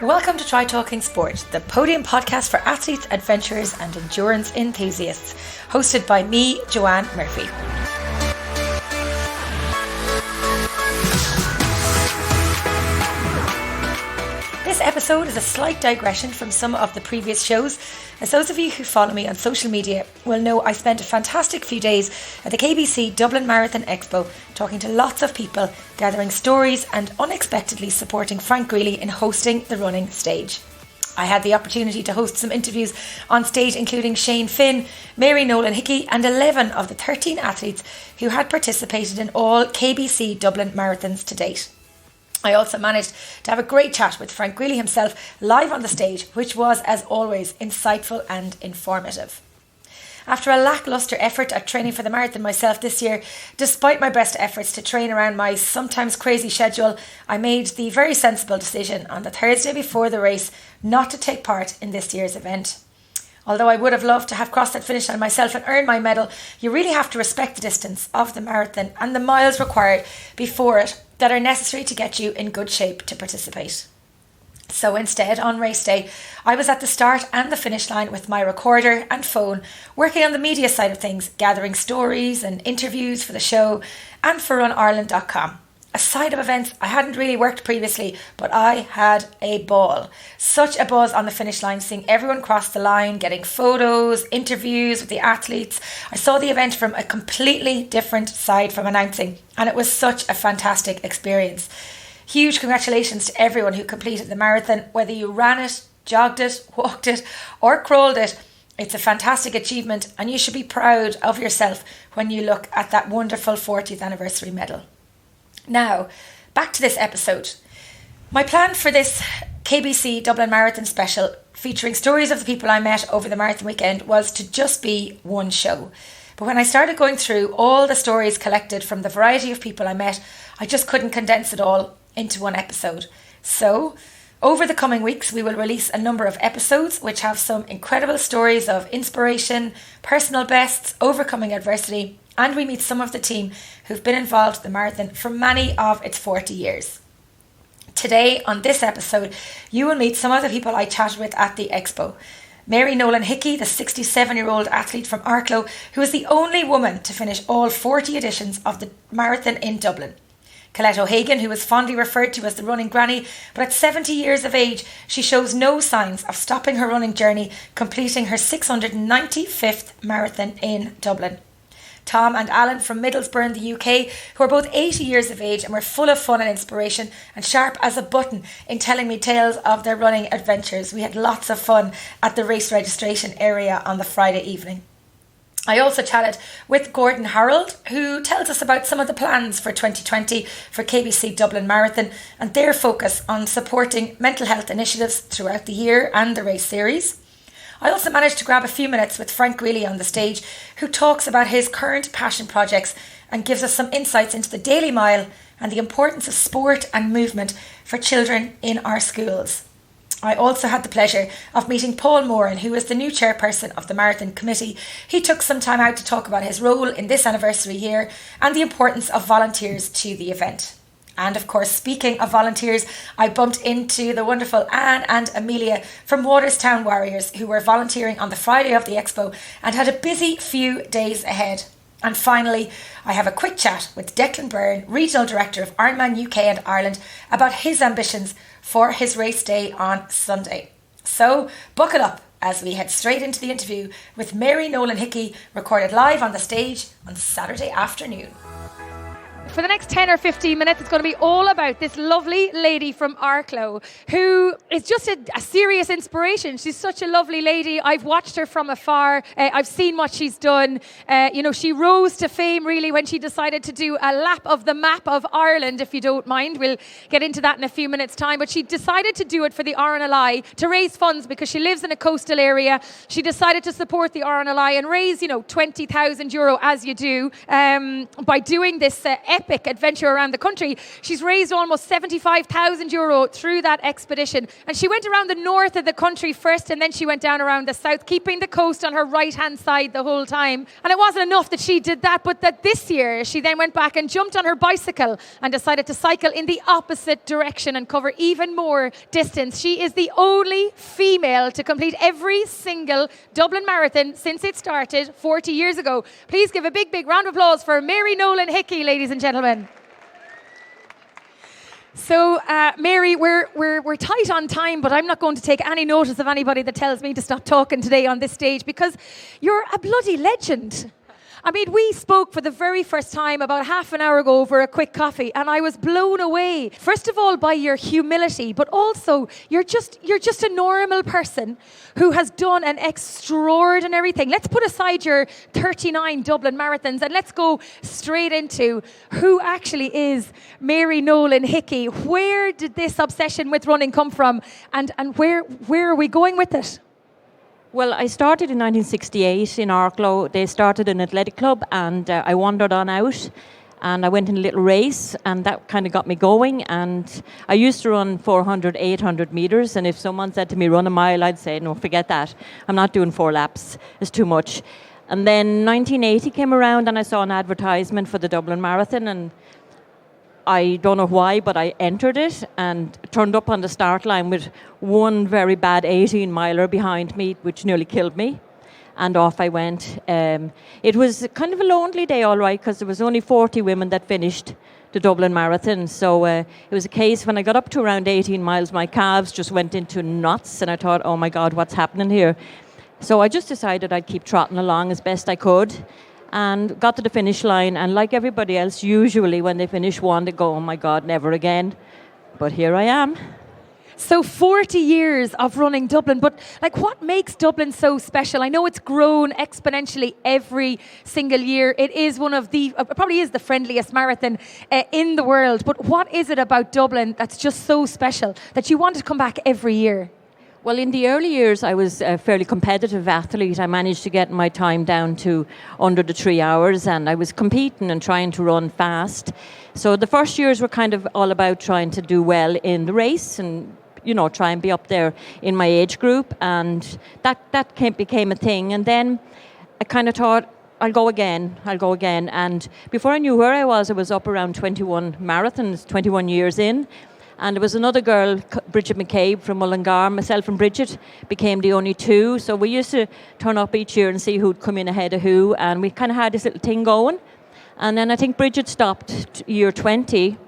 Welcome to Try Talking Sport, the podium podcast for athletes, adventurers and endurance enthusiasts, hosted by me, Joanne Murphy. This episode is a slight digression from some of the previous shows, as those of you who follow me on social media will know I spent a fantastic few days at the KBC Dublin Marathon Expo talking to lots of people, gathering stories and unexpectedly supporting Frank Greeley in hosting the running stage. I had the opportunity to host some interviews on stage, including Shane Finn, Mary Nolan Hickey and 11 of the 13 athletes who had participated in all KBC Dublin marathons to date. I also managed to have a great chat with Frank Greeley himself live on the stage, which was, as always, insightful and informative. After a lacklustre effort at training for the marathon myself this year, despite my best efforts to train around my sometimes crazy schedule, I made the very sensible decision on the Thursday before the race not to take part in this year's event. Although I would have loved to have crossed that finish line myself and earned my medal, you really have to respect the distance of the marathon and the miles required before it that are necessary to get you in good shape to participate. So instead, on race day, I was at the start and the finish line with my recorder and phone, working on the media side of things, gathering stories and interviews for the show and for RunIreland.com. A side of events I hadn't really worked previously, but I had a ball. Such a buzz on the finish line, seeing everyone cross the line, getting photos, interviews with the athletes. I saw the event from a completely different side from announcing, and it was such a fantastic experience. Huge congratulations to everyone who completed the marathon, whether you ran it, jogged it, walked it, or crawled it. It's a fantastic achievement, and you should be proud of yourself when you look at that wonderful 40th anniversary medal. Now, back to this episode. My plan for this KBC Dublin Marathon special, featuring stories of the people I met over the marathon weekend, was to just be one show. But when I started going through all the stories collected from the variety of people I met, I just couldn't condense it all into one episode. So, over the coming weeks, we will release a number of episodes which have some incredible stories of inspiration, personal bests, overcoming adversity, and we meet some of the team who've been involved in the marathon for many of its 40 years. Today, on this episode, you will meet some of the people I chatted with at the Expo. Mary Nolan Hickey, the 67-year-old athlete from Arklow, who is the only woman to finish all 40 editions of the marathon in Dublin. Colette O'Hagan, who is fondly referred to as the running granny, but at 70 years of age, she shows no signs of stopping her running journey, completing her 695th marathon in Dublin. Tom and Alan from Middlesbrough in the UK, who are both 80 years of age and were full of fun and inspiration and sharp as a button in telling me tales of their running adventures. We had lots of fun at the race registration area on the Friday evening. I also chatted with Gordon Harold, who tells us about some of the plans for 2020 for KBC Dublin Marathon and their focus on supporting mental health initiatives throughout the year and the race series. I also managed to grab a few minutes with Frank Greeley on the stage, who talks about his current passion projects and gives us some insights into the Daily Mile and the importance of sport and movement for children in our schools. I also had the pleasure of meeting Paul Moran, who is the new chairperson of the Marathon Committee. He took some time out to talk about his role in this anniversary year and the importance of volunteers to the event. And of course, speaking of volunteers, I bumped into the wonderful Anne and Amelia from Waterstown Warriors, who were volunteering on the Friday of the Expo and had a busy few days ahead. And finally, I have a quick chat with Declan Byrne, Regional Director of Ironman UK and Ireland, about his ambitions for his race day on Sunday. So, buckle up as we head straight into the interview with Mary Nolan Hickey, recorded live on the stage on Saturday afternoon. For the next 10 or 15 minutes, it's going to be all about this lovely lady from Arklow, who is just a serious inspiration. She's such a lovely lady. I've watched her from afar. I've seen what she's done. She rose to fame really when she decided to do a lap of the map of Ireland, if you don't mind. We'll get into that in a few minutes' time. But she decided to do it for the RNLI to raise funds because she lives in a coastal area. She decided to support the RNLI and raise, €20,000 as you do by doing this epic adventure around the country. She's raised almost €75,000 through that expedition. And she went around the north of the country first, and then she went down around the south, keeping the coast on her right-hand side the whole time. And it wasn't enough that she did that, but that this year she then went back and jumped on her bicycle and decided to cycle in the opposite direction and cover even more distance. She is the only female to complete every single Dublin Marathon since it started 40 years ago. Please give a big, big round of applause for Mary Nolan Hickey, ladies and gentlemen. So, Mary, we're tight on time, but I'm not going to take any notice of anybody that tells me to stop talking today on this stage, because you're a bloody legend. I mean, we spoke for the very first time about half an hour ago over a quick coffee, and I was blown away. First of all, by your humility, but also you're just a normal person who has done an extraordinary thing. Let's put aside your 39 Dublin marathons and let's go straight into who actually is Mary Nolan Hickey. Where did this obsession with running come from, and where are we going with it? Well, I started in 1968 in Arklow. They started an athletic club, and I wandered on out, and I went in a little race, and that kind of got me going. And I used to run 400, 800 metres, and if someone said to me, run a mile, I'd say, no, forget that. I'm not doing 4 laps. It's too much. And then 1980 came around, and I saw an advertisement for the Dublin Marathon, and I don't know why, but I entered it and turned up on the start line with one very bad 18-miler behind me, which nearly killed me. And off I went. It was kind of a lonely day, all right, because there was only 40 women that finished the Dublin Marathon. So it was a case when I got up to around 18 miles, my calves just went into knots, and I thought, oh my God, what's happening here? So I just decided I'd keep trotting along as best I could. And got to the finish line, and like everybody else, usually when they finish one, they go, oh my God, never again. But here I am. So 40 years of running Dublin, but like, what makes Dublin so special? I know it's grown exponentially every single year. It is one of the, probably is the friendliest marathon in the world. But what is it about Dublin that's just so special that you want to come back every year? Well, in the early years, I was a fairly competitive athlete. I managed to get my time down to under the 3 hours, and I was competing and trying to run fast. So the first years were kind of all about trying to do well in the race and, you know, try and be up there in my age group. And that became a thing. And then I kind of thought, I'll go again. And before I knew where I was up around 21 marathons, 21 years in. And there was another girl, Bridget McCabe from Mullingar. Myself and Bridget became the only two. So we used to turn up each year and see who'd come in ahead of who. And we kind of had this little thing going. And then I think Bridget stopped year 20.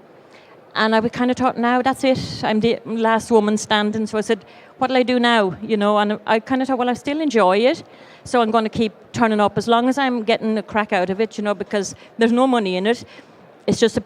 And I kind of thought, now that's it. I'm the last woman standing. So I said, what'll I do now? You know, and I kind of thought, well, I still enjoy it. So I'm going to keep turning up as long as I'm getting a crack out of it, you know, because there's no money in it. It's just a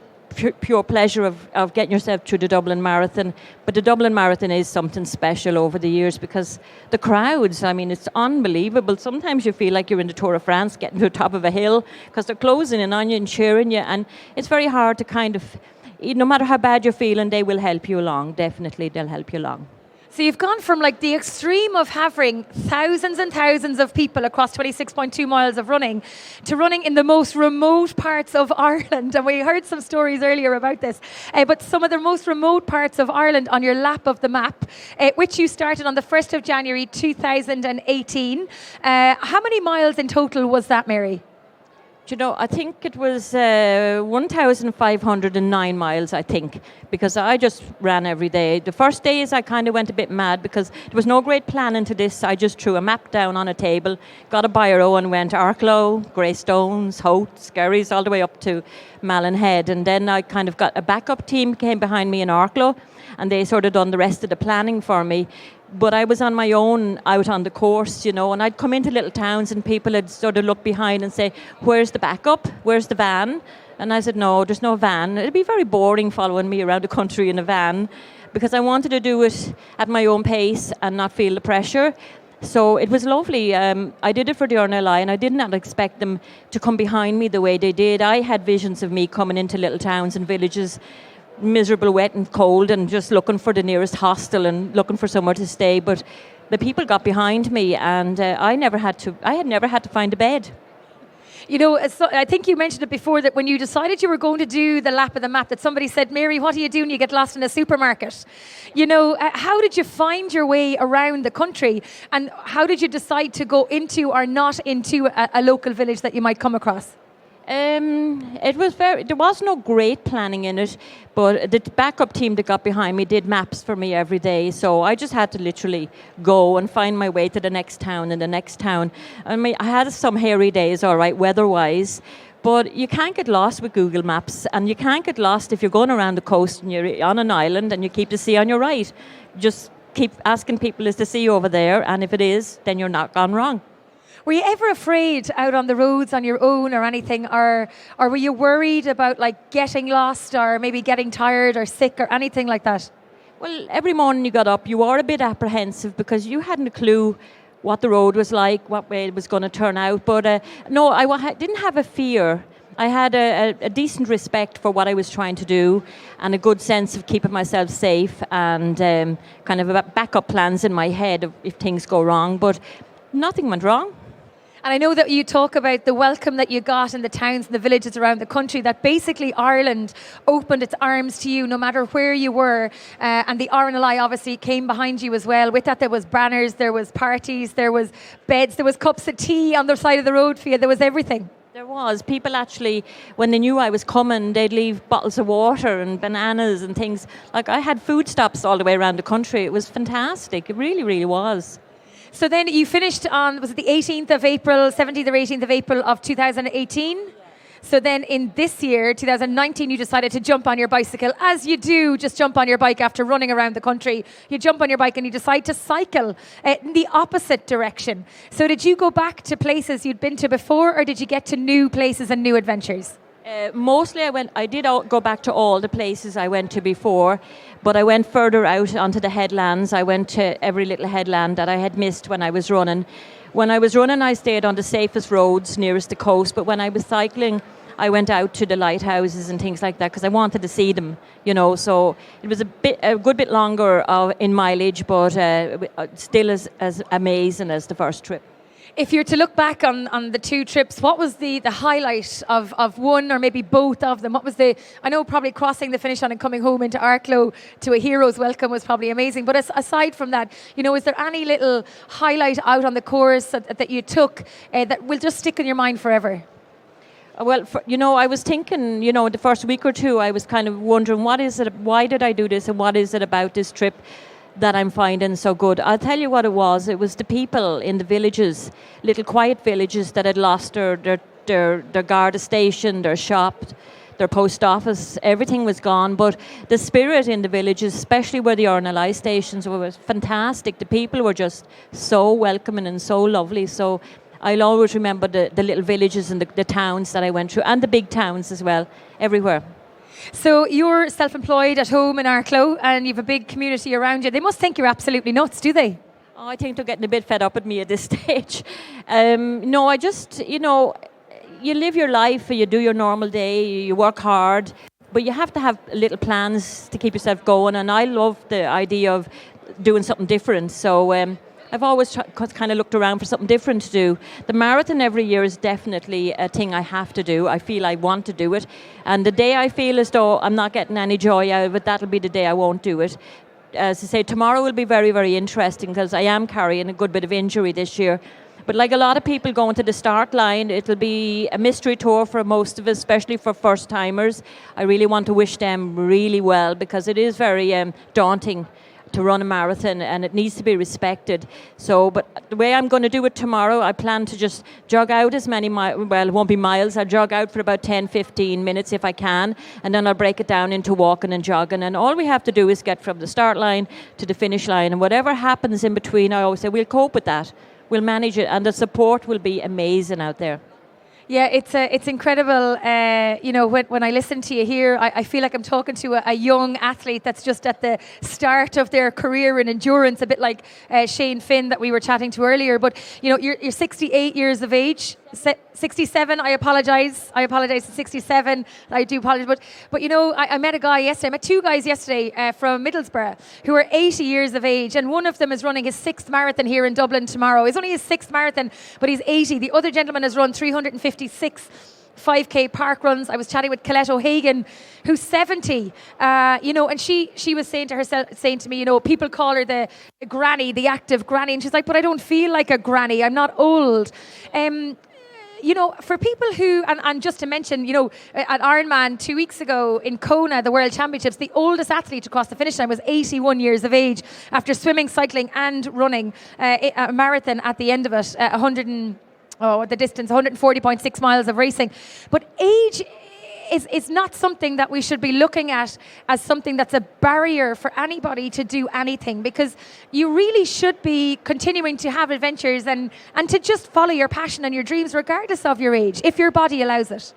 pure pleasure of getting yourself through the Dublin Marathon. But the Dublin Marathon is something special over the years because the crowds, I mean, it's unbelievable. Sometimes you feel like you're in the Tour of France getting to the top of a hill because they're closing in on you and cheering you. And it's very hard to kind of, no matter how bad you're feeling, they will help you along. Definitely, they'll help you along. So you've gone from like the extreme of having thousands and thousands of people across 26.2 miles of running to running in the most remote parts of Ireland. And we heard some stories earlier about this. But some of the most remote parts of Ireland on your lap of the map, which you started on the 1st of January 2018. How many miles in total was that, Mary? You know, I think it was 1,509 miles, I think, because I just ran every day. The first days I kind of went a bit mad because there was no great plan into this. I just threw a map down on a table, got a biro and went Arklow, Greystones, Hout, Skerries, all the way up to Malin-Head. And then I kind of got a backup team came behind me in Arklow, and they sort of done the rest of the planning for me. But I was on my own out on the course, you know, and I'd come into little towns and people would sort of look behind and say, where's the backup? Where's the van? And I said, no, there's no van. It'd be very boring following me around the country in a van because I wanted to do it at my own pace and not feel the pressure. So it was lovely. I did it for the RNLI and I did not expect them to come behind me the way they did. I had visions of me coming into little towns and villages, miserable, wet and cold, and just looking for the nearest hostel and looking for somewhere to stay. But the people got behind me, and I had never had to find a bed. I think you mentioned it before that when you decided you were going to do the lap of the map, that somebody said, Mary, what do you do when you get lost in a supermarket? How did you find your way around the country, and how did you decide to go into or not into a local village that you might come across? There was no great planning in it, but the backup team that got behind me did maps for me every day. So I just had to literally go and find my way to the next town and the next town. I mean, I had some hairy days, all right, weather-wise, but you can't get lost with Google Maps, and you can't get lost if you're going around the coast and you're on an island and you keep the sea on your right. Just keep asking people, is the sea over there? And if it is, then you're not gone wrong. Were you ever afraid out on the roads on your own or anything, or were you worried about like getting lost or maybe getting tired or sick or anything like that? Well, every morning you got up, you were a bit apprehensive because you hadn't a clue what the road was like, what way it was going to turn out. But no, I didn't have a fear. I had a decent respect for what I was trying to do and a good sense of keeping myself safe and kind of backup plans in my head if things go wrong. But nothing went wrong. And I know that you talk about the welcome that you got in the towns and the villages around the country, that basically Ireland opened its arms to you no matter where you were. And the RNLI obviously came behind you as well. With that, there was banners, there was parties, there was beds, there was cups of tea on the side of the road for you. There was everything. There was. People actually, when they knew I was coming, they'd leave bottles of water and bananas and things. Like, I had food stops all the way around the country. It was fantastic. It really, really was. So then you finished on, was it the 18th of April, 17th or 18th of April of 2018? Yeah. So then in this year, 2019, you decided to jump on your bicycle, as you do, just jump on your bike after running around the country. You jump on your bike and you decide to cycle in the opposite direction. So did you go back to places you'd been to before, or did you get to new places and new adventures? Mostly I did go back to all the places I went to before, but I went further out onto the headlands. I went to every little headland that I had missed when I was running. When I was running, I stayed on the safest roads nearest the coast, but when I was cycling, I went out to the lighthouses and things like that because I wanted to see them, so it was a good bit longer in mileage, but still as amazing as the first trip. If you're to look back on the two trips, what was the highlight of one or maybe both of them? What was I know probably crossing the finish line and coming home into Arklow to a hero's welcome was probably amazing. But aside from that, is there any little highlight out on the course that you took that will just stick in your mind forever? Well, I was thinking, the first week or two, I was kind of wondering, why did I do this and what is it about this trip that I'm finding so good? I'll tell you what it was. It was the people in the villages, little quiet villages that had lost their Garda station, their shop, their post office. Everything was gone. But the spirit in the villages, especially where the RNLI stations were, was fantastic. The people were just so welcoming and so lovely. So I'll always remember the little villages and the towns that I went through, and the big towns as well, everywhere. So you're self-employed at home in Arklow and you have a big community around you. They must think you're absolutely nuts, do they? Oh, I think they're getting a bit fed up with me at this stage. No, I just, you live your life, you do your normal day, you work hard, but you have to have little plans to keep yourself going. And I love the idea of doing something different. So I've always kind of looked around for something different to do. The marathon every year is definitely a thing I have to do. I feel I want to do it. And the day I feel as though I'm not getting any joy out of it, that'll be the day I won't do it. As I say, tomorrow will be very, very interesting because I am carrying a good bit of injury this year. But like a lot of people going to the start line, it'll be a mystery tour for most of us, especially for first-timers. I really want to wish them really well because it is very daunting to run a marathon and it needs to be respected. So, but the way I'm going to do it tomorrow, I plan to just jog out as many miles, well, it won't be miles, I'll jog out for about 10-15 minutes if I can, and then I'll break it down into walking and jogging, and all we have to do is get from the start line to the finish line, and whatever happens in between, I always say, we'll cope with that, we'll manage it, and the support will be amazing out there. Yeah, it's incredible. When I listen to you here, I feel like I'm talking to a young athlete that's just at the start of their career in endurance, a bit like Shane Finn that we were chatting to earlier. But you're 68 years of age. 67. I apologise. I apologise to 67. I do apologise. But I met a guy yesterday. I met two guys yesterday from Middlesbrough who are 80 years of age, and one of them is running his 6th marathon here in Dublin tomorrow. It's only his 6th marathon, but he's 80. The other gentleman has run 356 5K park runs. I was chatting with Colette O'Hagan, who's 70, and she was saying to me, people call her the granny, the active granny, and she's like, but I don't feel like a granny. I'm not old. For people who, and just to mention, at Ironman 2 weeks ago in Kona, the World Championships, the oldest athlete to cross the finish line was 81 years of age after swimming, cycling, and running a marathon at the end of it, the distance, 140.6 miles of racing. But age is not something that we should be looking at as something that's a barrier for anybody to do anything, because you really should be continuing to have adventures and to just follow your passion and your dreams regardless of your age, if your body allows it.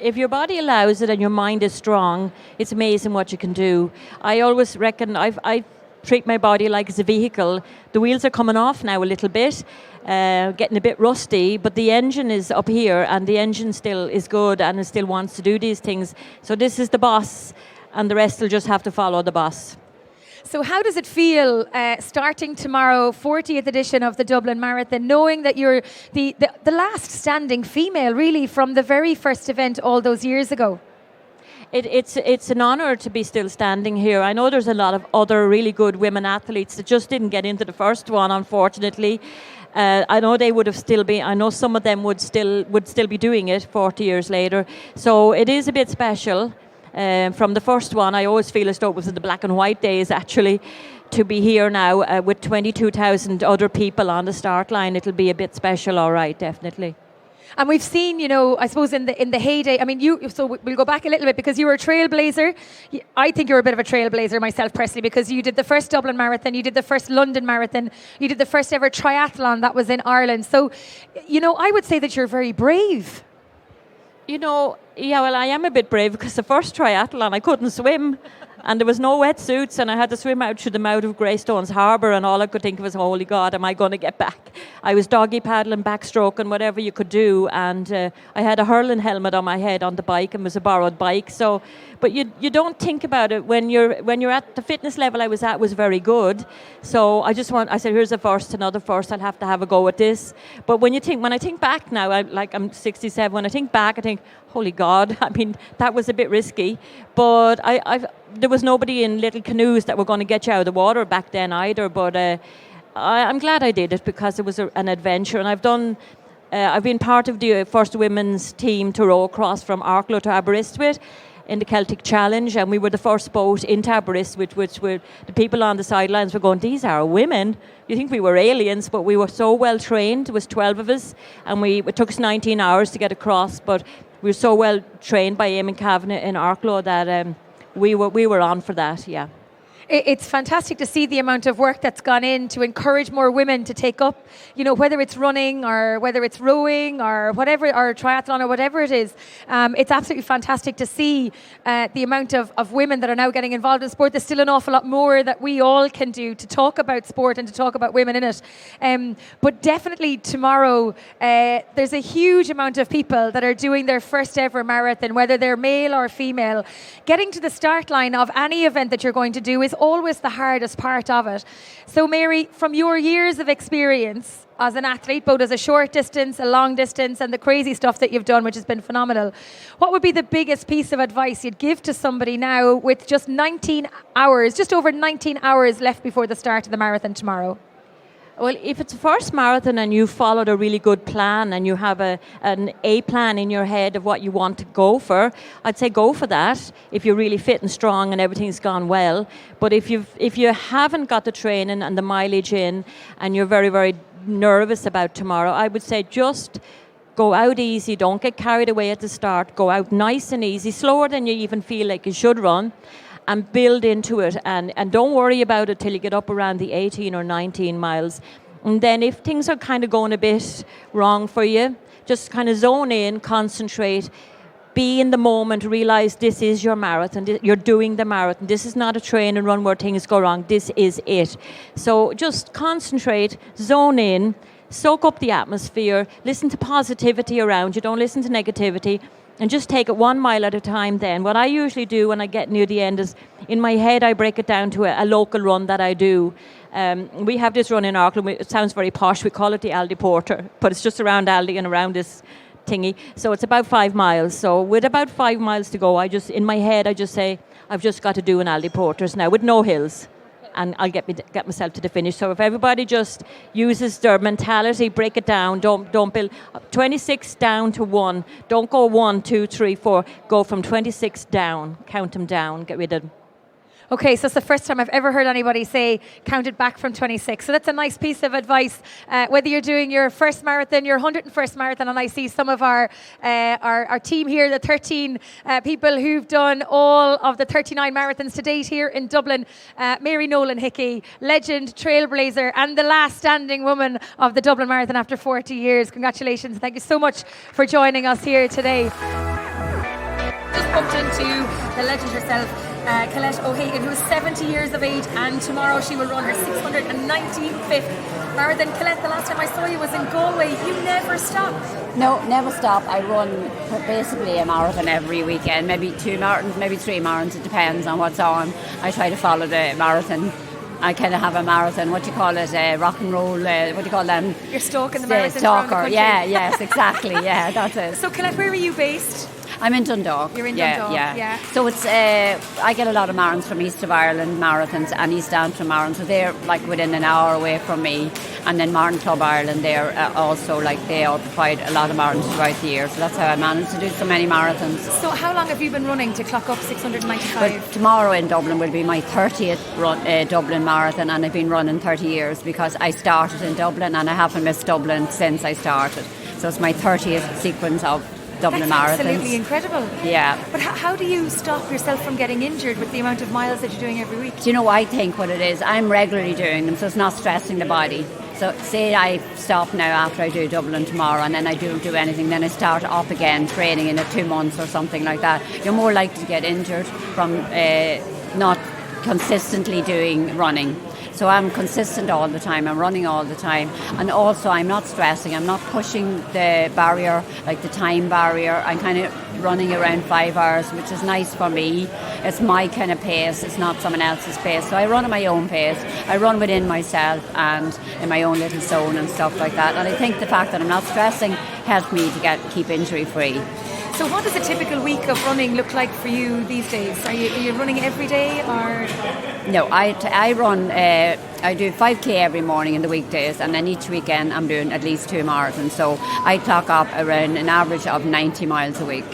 If your body allows it and your mind is strong, it's amazing what you can do. I always reckon I treat my body like it's a vehicle. The wheels are coming off now a little bit, getting a bit rusty, but the engine is up here and the engine still is good and it still wants to do these things. So this is the boss and the rest will just have to follow the boss. So how does it feel starting tomorrow, 40th edition of the Dublin Marathon, knowing that you're the last standing female really from the very first event all those years ago? It's an honour to be still standing here. I know there's a lot of other really good women athletes that just didn't get into the first one, unfortunately. I know they would have still been. I know some of them would still be doing it 40 years later. So it is a bit special. From the first one, I always feel as though it was in the black and white days, actually. To be here now with 22,000 other people on the start line, it'll be a bit special, all right, definitely. And we've seen, I suppose in the heyday, so we'll go back a little bit because you were a trailblazer. I think you're a bit of a trailblazer myself personally, because you did the first Dublin Marathon, you did the first London Marathon, you did the first ever triathlon that was in Ireland. So, I would say that you're very brave. I am a bit brave because the first triathlon I couldn't swim. And there was no wetsuits, and I had to swim out through the mouth of Greystones Harbour, and all I could think of was, holy God, am I going to get back? I was doggy paddling, backstroking, whatever you could do, and I had a hurling helmet on my head on the bike, and it was a borrowed bike. So, but you don't think about it when you're at the fitness level I was at was very good. So I said, here's a first, another first, I'll have to have a go at this. But when I think back now, I'm 67. When I think back, I think, holy God, that was a bit risky. But there was nobody in little canoes that were going to get you out of the water back then either. But I'm glad I did it because it was an adventure. And I've been part of the first women's team to row across from Arklow to Aberystwyth in the Celtic Challenge, and we were the first boat into Aberystwyth, which were the people on the sidelines were going, these are women. You think we were aliens, but we were so well trained. There was 12 of us, and it took us 19 hours to get across, but we were so well trained by Eamon Kavanagh in Arklow that we were on for that, yeah. It's fantastic to see the amount of work that's gone in to encourage more women to take up, whether it's running or whether it's rowing or whatever, or triathlon or whatever it is. It's absolutely fantastic to see the amount of women that are now getting involved in sport. There's still an awful lot more that we all can do to talk about sport and to talk about women in it. But definitely tomorrow, there's a huge amount of people that are doing their first ever marathon, whether they're male or female. Getting to the start line of any event that you're going to do is always the hardest part of it. So Mary, from your years of experience as an athlete, both as a short distance, a long distance, and the crazy stuff that you've done, which has been phenomenal, what would be the biggest piece of advice you'd give to somebody now with just over 19 hours left before the start of the marathon tomorrow? Well, if it's a first marathon and you followed a really good plan and you have an A plan in your head of what you want to go for, I'd say go for that if you're really fit and strong and everything's gone well. But if you haven't got the training and the mileage in and you're very, very nervous about tomorrow, I would say just go out easy. Don't get carried away at the start. Go out nice and easy, slower than you even feel like you should run, and build into it, and don't worry about it till you get up around the 18 or 19 miles. And then if things are kind of going a bit wrong for you, just kind of zone in, concentrate, be in the moment, realise this is your marathon, you're doing the marathon. This is not a train and run where things go wrong, this is it. So just concentrate, zone in, soak up the atmosphere, listen to positivity around you, don't listen to negativity, and just take it 1 mile at a time then. What I usually do when I get near the end is, in my head, I break it down to a local run that I do. We have this run in Arklow. It sounds very posh. We call it the Aldi Porter, but it's just around Aldi and around this thingy. So it's about 5 miles. So with about 5 miles to go, in my head, I just say, I've just got to do an Aldi Porters now with no hills. And I'll get myself to the finish. So if everybody just uses their mentality, break it down, don't build 26 down to 1. Don't go 1, 2, 3, 4. Go from 26 down, count them down, get rid of them. Okay, so it's the first time I've ever heard anybody say count it back from 26. So that's a nice piece of advice. Whether you're doing your first marathon, your 101st marathon, and I see some of our team here, the 13 people who've done all of the 39 marathons to date here in Dublin. Mary Nolan Hickey, legend, trailblazer, and the last standing woman of the Dublin Marathon after 40 years. Congratulations. Thank you so much for joining us here today. Just bumped into the legend herself, Colette O'Hagan, who is 70 years of age, and tomorrow she will run her 695th marathon. Colette, the last time I saw you was in Galway. You never stop. No, never stop. I run basically a marathon every weekend, maybe 2 marathons, maybe 3 marathons. It depends on what's on. I try to follow the marathon. I kind of have a marathon, rock and roll, what do you call them? You're stalking the marathons stalker, around the country. yes, exactly, yeah, that's it. So Colette, where are you based? I'm in Dundalk. You're in Dundalk, yeah. So it's I get a lot of marathons from East of Ireland marathons and East Antrim marathons, so they're like within an hour away from me. And then Marathon Club Ireland, they're also they all provide a lot of marathons throughout the year. So that's how I managed to do so many marathons. So how long have you been running to clock up 695? Well, tomorrow in Dublin will be my 30th Dublin Marathon, and I've been running 30 years because I started in Dublin and I haven't missed Dublin since I started. So it's my 30th sequence of Dublin That's marathons. absolutely incredible. Yeah. But how do you stop yourself from getting injured with the amount of miles that you're doing every week? Do you know, I think what it is, I'm regularly doing them, so it's not stressing the body. So say I stop now after I do Dublin tomorrow and then I don't do anything, then I start up again training in 2 months or something like that. You're more likely to get injured from not consistently doing running. So I'm consistent all the time, I'm running all the time, and also I'm not stressing, I'm not pushing the barrier, like the time barrier. I'm kind of running around 5 hours, which is nice for me. It's my kind of pace, it's not someone else's pace. So I run at my own pace, I run within myself and in my own little zone and stuff like that. And I think the fact that I'm not stressing helps me to keep injury free. So what does a typical week of running look like for you these days? Are you running every day or...? No, I run, I do 5k every morning in the weekdays, and then each weekend I'm doing at least 2 marathons. So I clock up around an average of 90 miles a week.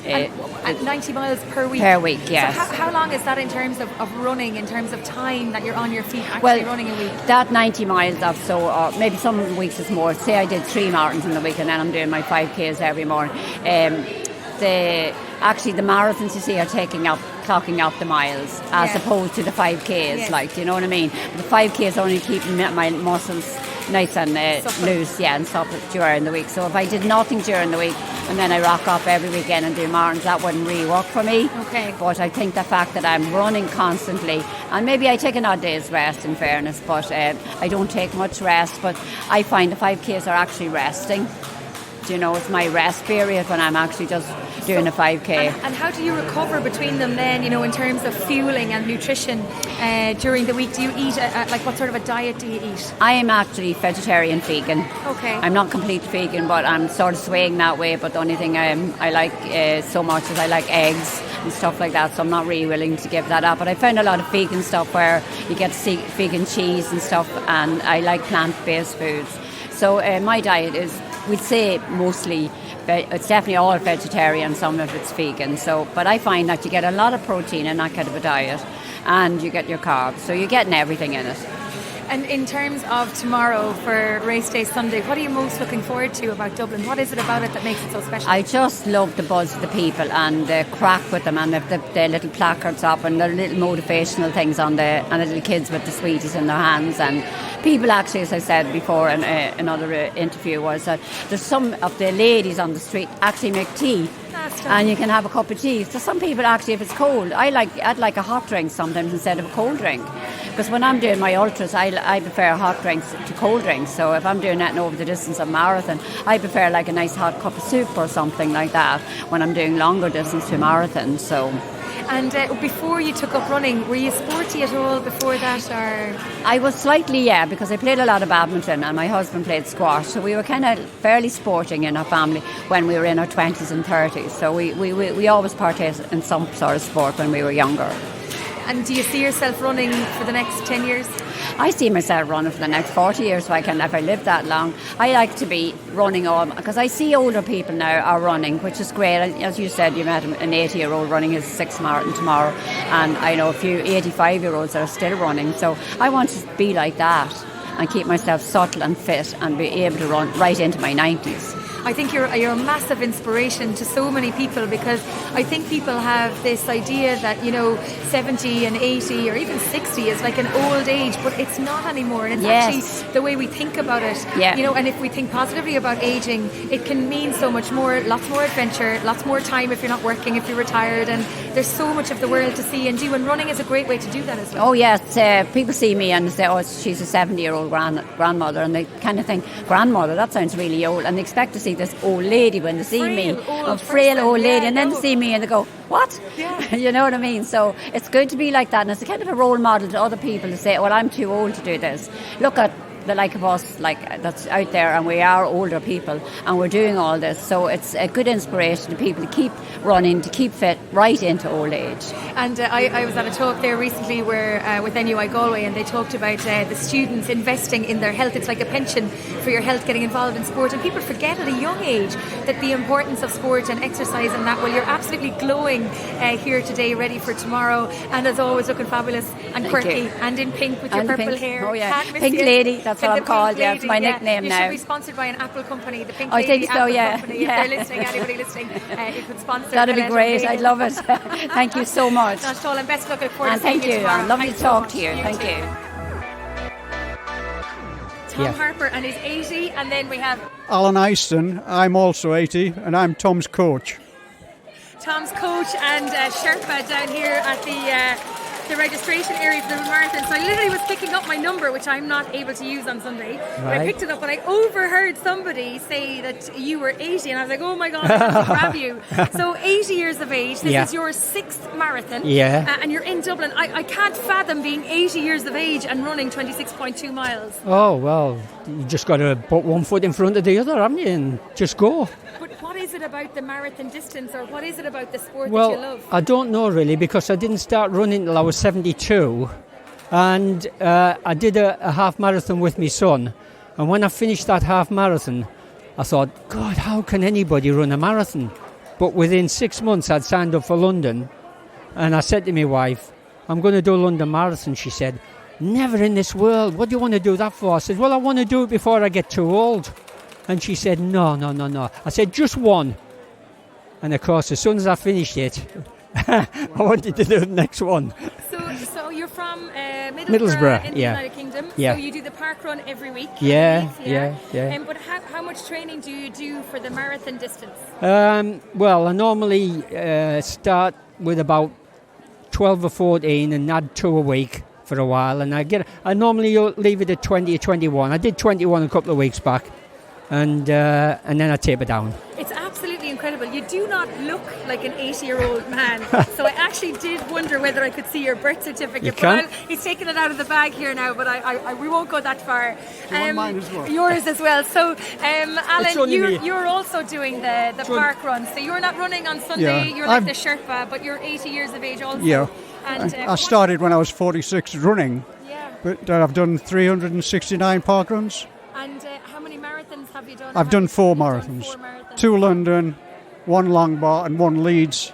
And 90 miles per week? Per week, yes. So how long is that in terms of running, in terms of time that you're on your feet actually running a week? That 90 miles or so, maybe some weeks it's more. Say I did 3 marathons in the week and then I'm doing my 5Ks every morning. Actually the marathons you see are clocking up the miles as opposed to the 5Ks, you know what I mean? The 5Ks only keeping my muscles nice and loose, and stuff during the week. So if I did nothing during the week and then I rock up every weekend and do marathons, that wouldn't really work for me. Okay. But I think the fact that I'm running constantly, and maybe I take an odd day's rest in fairness, but I don't take much rest, but I find the 5Ks are actually resting. You know, it's my rest period when I'm actually just doing a 5K. And how do you recover between them then, in terms of fueling and nutrition during the week? Do you eat, what sort of a diet do you eat? I am actually vegetarian vegan. Okay. I'm not complete vegan, but I'm sort of swaying that way. But the only thing I like so much is I like eggs and stuff like that, so I'm not really willing to give that up. But I found a lot of vegan stuff where you get vegan cheese and stuff, and I like plant-based foods. So my diet is, we'd say mostly, it's definitely all vegetarian, some of it's vegan. So, but I find that you get a lot of protein in that kind of a diet, and you get your carbs, so you're getting everything in it. And in terms of tomorrow for race day Sunday, what are you most looking forward to about Dublin? What is it about it that makes it so special? I just love the buzz of the people and the crack with them, and the little placards up and the little motivational things and the little kids with the sweeties in their hands. And people actually, as I said before in another interview, was that there's some of the ladies on the street actually make tea. And you can have a cup of tea. So some people actually, if it's cold, I'd like a hot drink sometimes instead of a cold drink, Because when I'm doing my ultras, I prefer hot drinks to cold drinks. So if I'm doing anything over the distance of marathon, I prefer like a nice hot cup of soup or something like that when I'm doing longer distance to marathon. So. And before you took up running, were you sporty at all before that? Or I was slightly, yeah, because I played a lot of badminton and my husband played squash. So we were kind of fairly sporting in our family when we were in our 20s and 30s. So we always participated in some sort of sport when we were younger. And do you see yourself running for the next 10 years? I see myself running for the next 40 years if I live that long. I like to be running on, because I see older people now are running, which is great. As you said, you met an 80-year-old running his 6th marathon tomorrow, and I know a few 85-year-olds that are still running. So I want to be like that and keep myself subtle and fit and be able to run right into my 90s. I think you're a massive inspiration to so many people, because I think people have this idea that 70 and 80 or even 60 is like an old age, but it's not anymore, and it's actually the way we think about it. And if we think positively about aging, it can mean so much more, lots more adventure, lots more time if you're not working, if you're retired, and there's so much of the world to see and do, and running is a great way to do that as well. Oh yes, people see me and say, oh, she's a 70-year-old grandmother, and they kind of think, grandmother, that sounds really old, and they expect to see this old lady when they see me, a frail old lady, and then they see me and they go, what? Yeah. You know what I mean? So it's good to be like that, and it's a kind of a role model to other people to say, well, I'm too old to do this. Look at the like of us, like that's out there, and we are older people and we're doing all this, so it's a good inspiration to people to keep running, to keep fit right into old age. And I was at a talk there recently where with NUI Galway, and they talked about the students investing in their health. It's like a pension for your health, getting involved in sport, and people forget at a young age that the importance of sport and exercise and that. Well, you're absolutely glowing here today, ready for tomorrow, and as always looking fabulous and quirky and in pink with your purple hair. Oh yeah, Pink Lady, that's what I'm called. Yeah, it's my nickname now. You should be sponsored by an Apple company, the Pink I Lady think so, Apple yeah. Company. If they're listening, anybody listening, you could sponsor. That'd be great. I'd love it. Thank you so much. Not at all, and best of luck. Look forward And to seeing thank you. tomorrow. Lovely Thanks to talk so to you. Thank you. Tom Harper and he's 80, and then we have Alan Easton. I'm also 80, and I'm Tom's coach. Tom's coach and Sherpa down here at the registration area for the marathon. So I literally was picking up my number, which I'm not able to use on Sunday. But I picked it up and I overheard somebody say that you were 80, and I was like, oh my God, I have to grab you. So 80 years of age, this is your 6th marathon, and you're in Dublin. I can't fathom being 80 years of age and running 26.2 miles. Oh, well, you just got to put one foot in front of the other, haven't you, and just go. But what is it about the marathon distance, or what is it about the sport Well, that you love? I don't know really, because I didn't start running till I was 72, and I did a half marathon with my son, and when I finished that half marathon, I thought, God, how can anybody run a marathon? But within 6 months I'd signed up for London, and I said to my wife, I'm going to do a London Marathon. She said, never in this world, what do you want to do that for? I said, well, I want to do it before I get too old. And she said, no. I said, just one. And of course, as soon as I finished it, I wanted to do the next one. So you're from Middlesbrough, in the United Kingdom. Yeah. So you do the park run every week. Yeah. But how much training do you do for the marathon distance? Well, I normally start with about 12 or 14 and add 2 a week for a while. And I normally leave it at 20 or 21. I did 21 a couple of weeks back. And then I taper down. It's absolutely incredible. You do not look like an 80-year-old man. So I actually did wonder whether I could see your birth certificate. You can? He's taking it out of the bag here now, but we won't go that far. Do you want mine as well? Yours as well. So, Alan, me. you're also doing the park run. So you're not running on Sunday. Yeah, you're like the Sherpa, but you're 80 years of age also. Yeah. And, I started when I was 46 running, but I've done 369 park runs. And how many marathons have you done? I've done 4 marathons. 2 London, 1 Longbar and 1 Leeds.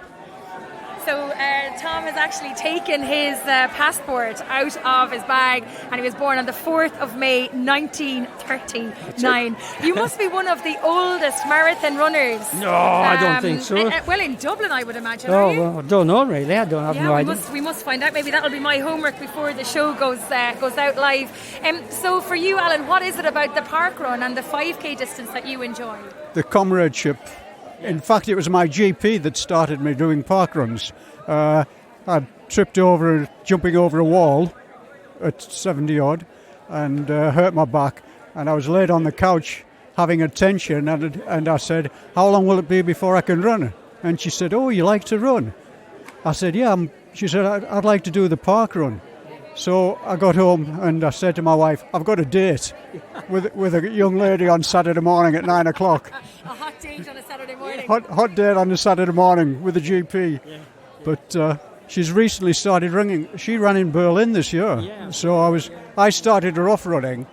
So Tom has actually taken his passport out of his bag, and he was born on the 4th of May 1939. You must be one of the oldest marathon runners. No, I don't think so. Well, in Dublin, I would imagine. Oh, well, I don't know really. I don't have no idea. We must find out. Maybe that'll be my homework before the show goes out live. So for you, Alan, what is it about the park run and the 5k distance that you enjoy? The comradeship. In fact, it was my GP that started me doing park runs. I tripped over, jumping over a wall, at 70 odd and hurt my back. And I was laid on the couch having a tension, and I said, how long will it be before I can run? And she said, oh, you like to run? I said, yeah. She said, I'd like to do the park run. So I got home and I said to my wife, I've got a date with a young lady on Saturday morning at 9 o'clock. A hot date on a Saturday morning. Hot date on a Saturday morning with a GP. Yeah. But she's recently started running. She ran in Berlin this year. Yeah. So I started her off running,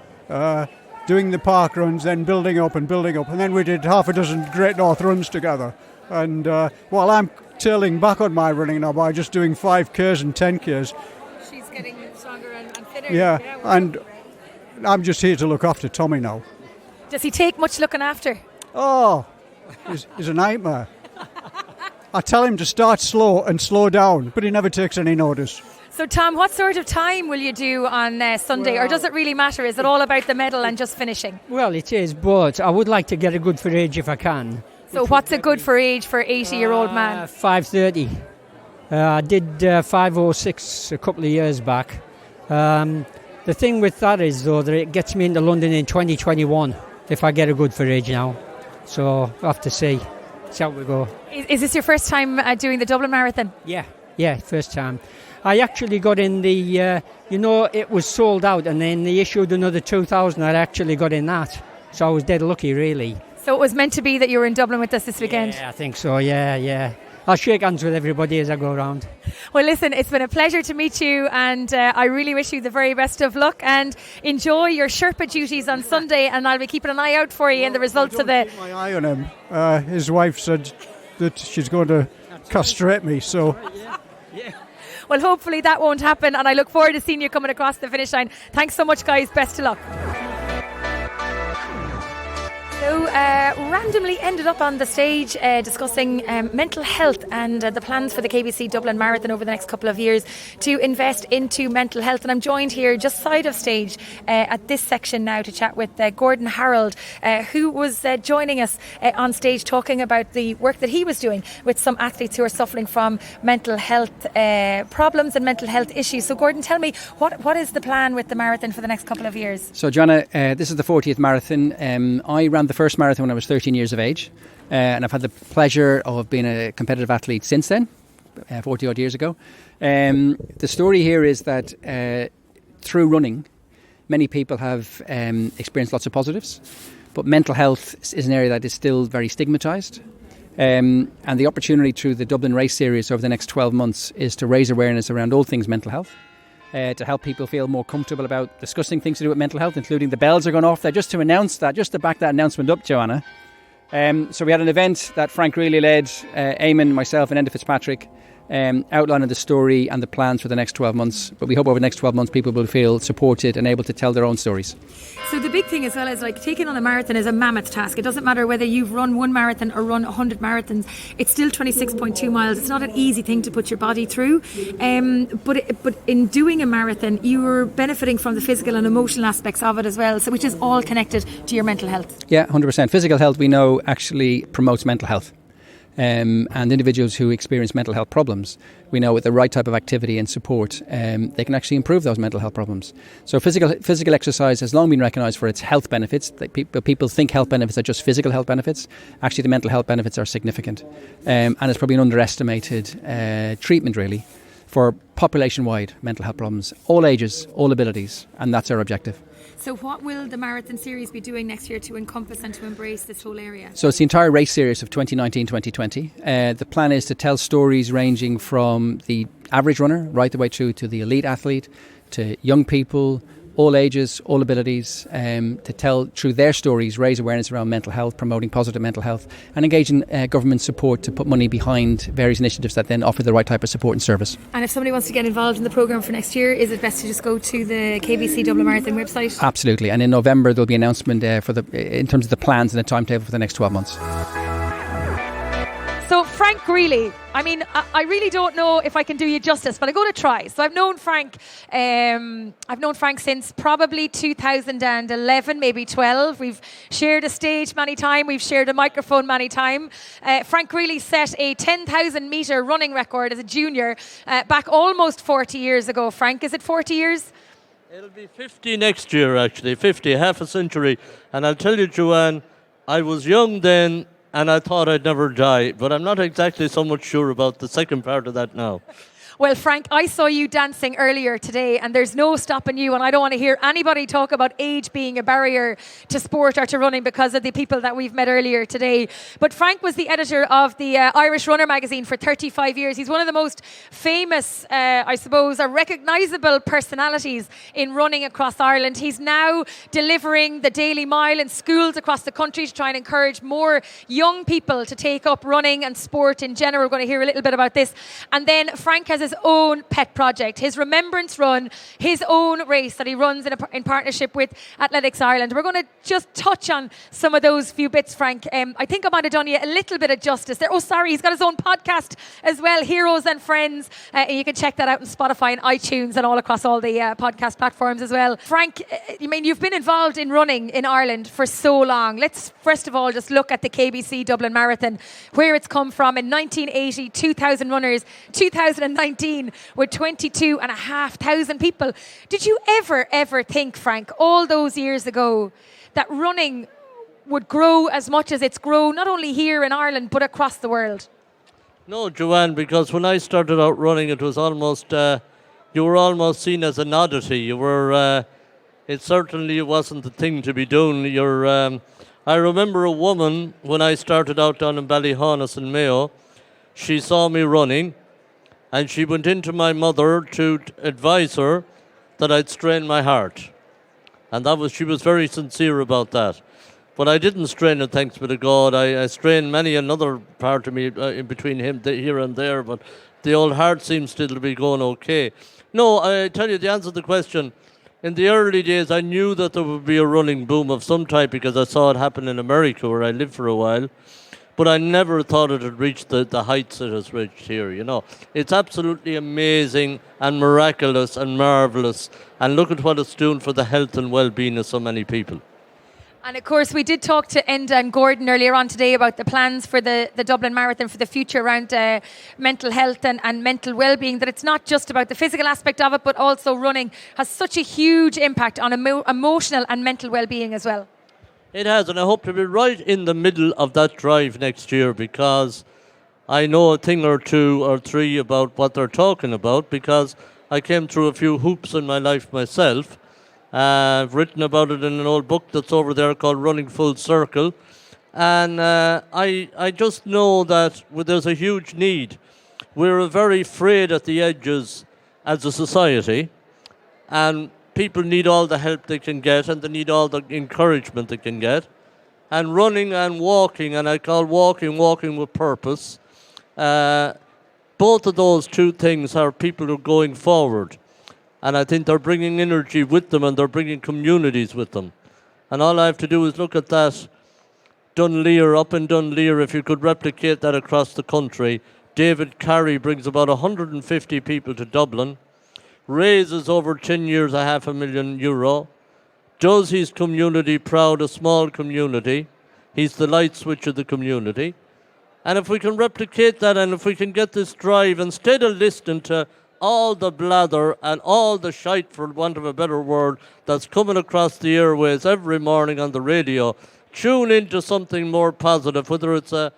doing the park runs, then building up. And then we did half a dozen Great North runs together. And while I'm tailing back on my running now by just doing 5Ks and 10Ks. She's getting stronger and fitter. Yeah, and I'm just here to look after Tommy now. Does he take much looking after? Oh, he's a nightmare. I tell him to start slow and slow down, but he never takes any notice. So, Tom, what sort of time will you do on Sunday, or does it really matter? Is it all about the medal and just finishing? Well, it is, but I would like to get a good for age if I can. So what's a good for age for 80-year-old man? 5:30. I did 5:06 a couple of years back. The thing with that is, though, that it gets me into London in 2021 if I get a good for age now. So we'll have to see. See how we go. Is this your first time doing the Dublin Marathon? Yeah, first time. I actually got in the, it was sold out and then they issued another 2,000. I actually got in that. So I was dead lucky, really. So it was meant to be that you were in Dublin with us this weekend? Yeah, I think so, yeah. I'll shake hands with everybody as I go around. Well, listen, it's been a pleasure to meet you, and I really wish you the very best of luck, and enjoy your Sherpa duties on Sunday, and I'll be keeping an eye out for you in the results of the... Keep my eye on him. His wife said that she's going to castrate me, so... Well, hopefully that won't happen, and I look forward to seeing you coming across the finish line. Thanks so much, guys. Best of luck. So, randomly ended up on the stage discussing mental health and the plans for the KBC Dublin Marathon over the next couple of years to invest into mental health. And I'm joined here just side of stage at this section now to chat with Gordon Harold, who was joining us on stage talking about the work that he was doing with some athletes who are suffering from mental health problems and mental health issues. So, Gordon, tell me, what is the plan with the marathon for the next couple of years? So, Joanna, this is the 40th marathon. I ran the first marathon when I was 13 years of age, and I've had the pleasure of being a competitive athlete since then, 40 odd years ago. The story here is that through running, many people have experienced lots of positives, but mental health is an area that is still very stigmatised. And the opportunity through the Dublin Race Series over the next 12 months is to raise awareness around all things mental health. To help people feel more comfortable about discussing things to do with mental health, including the bells are going off there, just to announce that, just to back that announcement up, Joanna. So we had an event that Frank Reilly led, Eamon, myself and Enda Fitzpatrick, outlining the story and the plans for the next 12 months. But we hope over the next 12 months people will feel supported and able to tell their own stories. So the big thing as well is, like, taking on a marathon is a mammoth task. It doesn't matter whether you've run one marathon or run 100 marathons. It's still 26.2 miles. It's not an easy thing to put your body through. But in doing a marathon, you're benefiting from the physical and emotional aspects of it as well, so which is all connected to your mental health. Yeah, 100%. Physical health, we know, actually promotes mental health. And individuals who experience mental health problems, we know with the right type of activity and support, they can actually improve those mental health problems. So physical exercise has long been recognised for its health benefits. People think health benefits are just physical health benefits. Actually, the mental health benefits are significant. And it's probably an underestimated treatment, really, for population-wide mental health problems, all ages, all abilities, and that's our objective. So what will the marathon series be doing next year to encompass and to embrace this whole area? So it's the entire race series of 2019-2020. The plan is to tell stories ranging from the average runner right the way through to the elite athlete, to young people, all ages, all abilities, to tell through their stories, raise awareness around mental health, promoting positive mental health, and engage in government support to put money behind various initiatives that then offer the right type of support and service. And if somebody wants to get involved in the programme for next year, is it best to just go to the KBC Dublin Marathon website? Absolutely, and in November there'll be an announcement in terms of the plans and the timetable for the next 12 months. So Frank Greeley, I mean, I really don't know if I can do you justice, but I'm going to try. So I've known Frank since probably 2011, maybe 12. We've shared a stage many times. We've shared a microphone many times. Frank Greeley set a 10,000 metre running record as a junior back almost 40 years ago. Frank, is it 40 years? It'll be 50 next year, actually, 50, half a century. And I'll tell you, Joanne, I was young then and I thought I'd never die, but I'm not exactly so much sure about the second part of that now. Well, Frank, I saw you dancing earlier today, and there's no stopping you. And I don't want to hear anybody talk about age being a barrier to sport or to running because of the people that we've met earlier today. But Frank was the editor of the Irish Runner magazine for 35 years. He's one of the most famous, I suppose, or recognisable personalities in running across Ireland. He's now delivering the Daily Mile in schools across the country to try and encourage more young people to take up running and sport in general. We're going to hear a little bit about this. And then Frank has his own pet project, his Remembrance Run, his own race that he runs in partnership with Athletics Ireland. We're going to just touch on some of those few bits, Frank. I think I might have done you a little bit of justice there. Oh, sorry, he's got his own podcast as well, Heroes and Friends. And you can check that out on Spotify and iTunes and all across all the podcast platforms as well. Frank, I mean, you've been involved in running in Ireland for so long. Let's first of all just look at the KBC Dublin Marathon, where it's come from. In 1980, 2,000 runners, 2019 with 22,500 people. Did you ever think, Frank, all those years ago, that running would grow as much as it's grown, not only here in Ireland, but across the world? No, Joanne, because when I started out running, it was almost, you were almost seen as an oddity. You were, it certainly wasn't the thing to be doing. I remember a woman, when I started out down in Ballyhonus in Mayo, she saw me running, and she went into my mother to advise her that I'd strain my heart. And she was very sincere about that. But I didn't strain it, thanks be to God. I strained many another part of me in between here and there, but the old heart seems still to be going okay. No, I tell you the answer to the question. In the early days, I knew that there would be a running boom of some type because I saw it happen in America, where I lived for a while. But I never thought it had reached the heights it has reached here, you know. It's absolutely amazing and miraculous and marvellous. And look at what it's doing for the health and well-being of so many people. And of course, we did talk to Enda and Gordon earlier on today about the plans for the Dublin Marathon for the future around mental health and mental well-being, that it's not just about the physical aspect of it, but also running has such a huge impact on emotional and mental well-being as well. It has, and I hope to be right in the middle of that drive next year, because I know a thing or two or three about what they're talking about, because I came through a few hoops in my life myself. I've written about it in an old book that's over there called Running Full Circle. And I just know that there's a huge need. We're very frayed at the edges as a society, and people need all the help they can get, and they need all the encouragement they can get. And running and walking, and I call walking with purpose, both of those two things are people who are going forward. And I think they're bringing energy with them, and they're bringing communities with them. And all I have to do is look at that Dunleer, up in Dunleer, if you could replicate that across the country. David Carey brings about 150 people to Dublin, raises over 10 years €500,000, does his community proud, a small community. He's the light switch of the community. And if we can replicate that, and if we can get this drive, instead of listening to all the blather and all the shite, for want of a better word, that's coming across the airways every morning on the radio, tune into something more positive, whether it's a